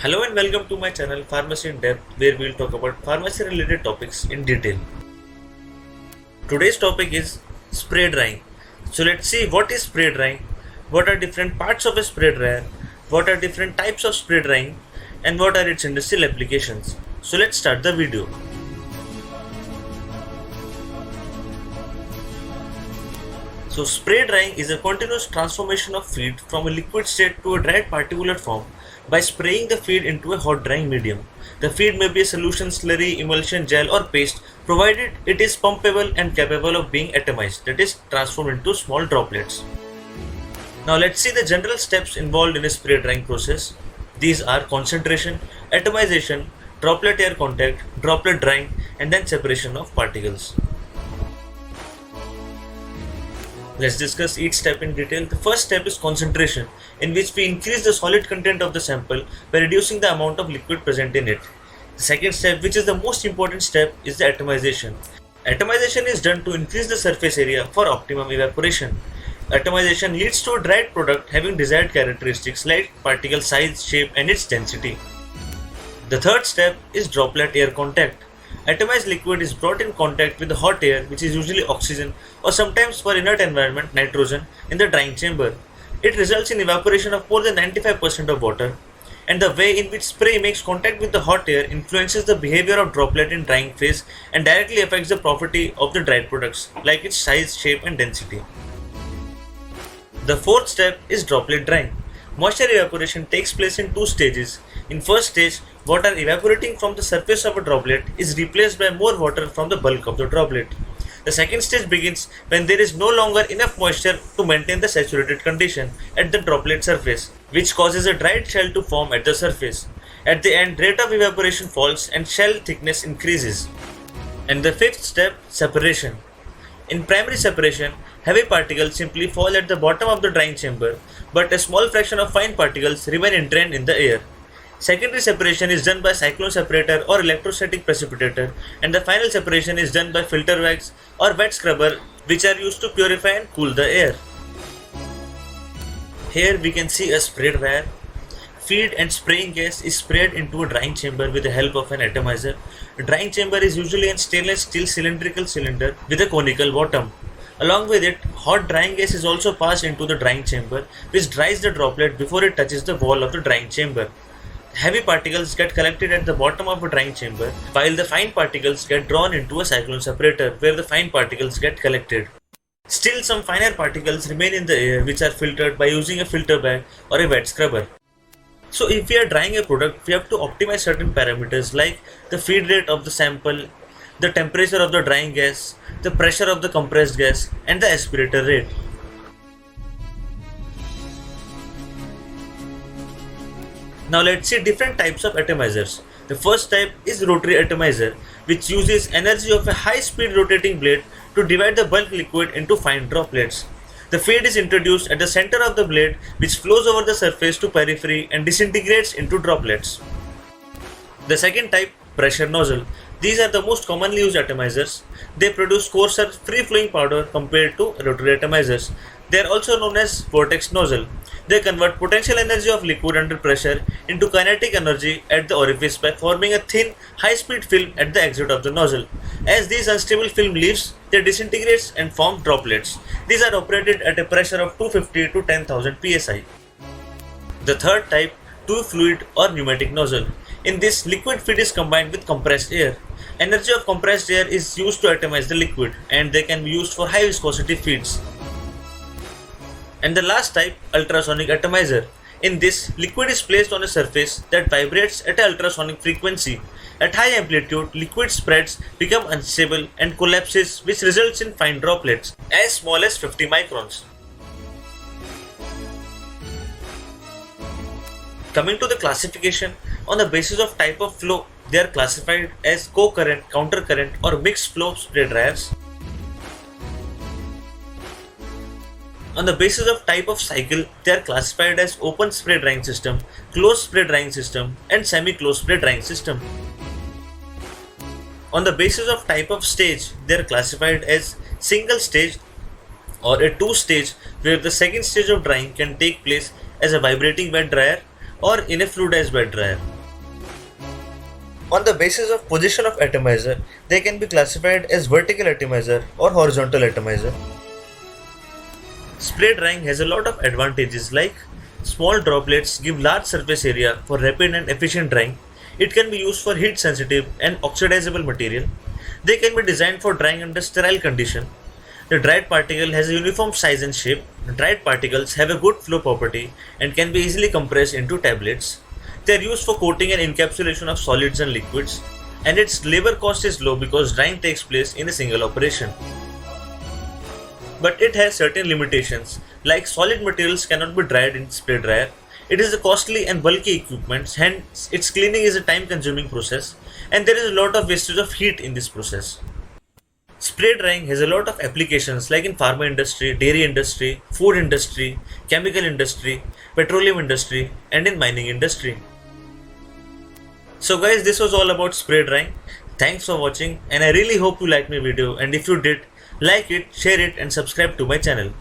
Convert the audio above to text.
Hello and welcome to my channel Pharmacy in Depth, where we'll talk about pharmacy related topics in detail. Today's topic is spray drying. So let's see what is spray drying, what are different parts of a spray dryer, what are different types of spray drying, and what are its industrial applications. So let's start the video. So spray drying is a continuous transformation of feed from a liquid state to a dried particulate form by spraying the feed into a hot drying medium. The feed may be a solution, slurry, emulsion, gel or paste, provided it is pumpable and capable of being atomized, that is transformed into small droplets. Now let's see the general steps involved in a spray drying process. These are concentration, atomization, droplet air contact, droplet drying, and then separation of particles. Let's discuss each step in detail. The first step is concentration, in which we increase the solid content of the sample by reducing the amount of liquid present in it. The second step, which is the most important step, is the atomization. Atomization is done to increase the surface area for optimum evaporation. Atomization leads to a dried product having desired characteristics like particle size, shape, and its density. The third step is droplet air contact. Atomized liquid is brought in contact with the hot air, which is usually oxygen or sometimes for inert environment nitrogen, in the drying chamber. It results in evaporation of more than 95% of water, and the way in which spray makes contact with the hot air influences the behavior of droplet in drying phase and directly affects the property of the dried products like its size, shape and density. The fourth step is droplet drying. Moisture evaporation takes place in two stages. In first stage, water evaporating from the surface of a droplet is replaced by more water from the bulk of the droplet. The second stage begins when there is no longer enough moisture to maintain the saturated condition at the droplet surface, which causes a dried shell to form at the surface. At the end, rate of evaporation falls and shell thickness increases. And the fifth step, separation. In primary separation, heavy particles simply fall at the bottom of the drying chamber, but a small fraction of fine particles remain entrained in the air. Secondary separation is done by cyclone separator or electrostatic precipitator, and the final separation is done by filter wax or wet scrubber, which are used to purify and cool the air. Here we can see a spray dryer. Feed and spraying gas is sprayed into a drying chamber with the help of an atomizer. A drying chamber is usually a stainless steel cylindrical cylinder with a conical bottom. Along with it, hot drying gas is also passed into the drying chamber, which dries the droplet before it touches the wall of the drying chamber. Heavy particles get collected at the bottom of a drying chamber, while the fine particles get drawn into a cyclone separator, where the fine particles get collected. Still, some finer particles remain in the air, which are filtered by using a filter bag or a wet scrubber. So if we are drying a product, we have to optimize certain parameters like the feed rate of the sample, the temperature of the drying gas, the pressure of the compressed gas, and the aspirator rate. Now let's see different types of atomizers. The first type is rotary atomizer, which uses energy of a high-speed rotating blade to divide the bulk liquid into fine droplets. The feed is introduced at the center of the blade, which flows over the surface to periphery and disintegrates into droplets. The second type, pressure nozzle. These are the most commonly used atomizers. They produce coarser, free-flowing powder compared to rotary atomizers. They are also known as vortex nozzle. They convert potential energy of liquid under pressure into kinetic energy at the orifice by forming a thin, high-speed film at the exit of the nozzle. As these unstable film leaves, they disintegrate and form droplets. These are operated at a pressure of 250 to 10,000 psi. The third type, two-fluid or pneumatic nozzle. In this, liquid feed is combined with compressed air. Energy of compressed air is used to atomize the liquid, and they can be used for high viscosity feeds. And the last type, ultrasonic atomizer. In this, liquid is placed on a surface that vibrates at an ultrasonic frequency. At high amplitude, liquid spreads, become unstable and collapses, which results in fine droplets as small as 50 microns. Coming to the classification, on the basis of type of flow, they are classified as co-current, counter-current or mixed flow spray dryers. On the basis of type of cycle, they are classified as open spray drying system, closed spray drying system, and semi-closed spray drying system. On the basis of type of stage, they are classified as single stage or a two-stage, where the second stage of drying can take place as a vibrating wet dryer or in a fluidized wet dryer. On the basis of position of atomizer, they can be classified as vertical atomizer or horizontal atomizer. Spray drying has a lot of advantages like small droplets give large surface area for rapid and efficient drying. It can be used for heat sensitive and oxidizable material. They can be designed for drying under sterile condition. The dried particle has a uniform size and shape. The dried particles have a good flow property and can be easily compressed into tablets. They are used for coating and encapsulation of solids and liquids, and its labor cost is low because drying takes place in a single operation. But it has certain limitations, like solid materials cannot be dried in spray dryer. It is a costly and bulky equipment, hence its cleaning is a time consuming process, and there is a lot of wastage of heat in this process. Spray drying has a lot of applications like in pharma industry, dairy industry, food industry, chemical industry, petroleum industry, and in mining industry. So guys, this was all about spray drying. Thanks for watching, and I really hope you liked my video, and if you did, like it, share it and subscribe to my channel.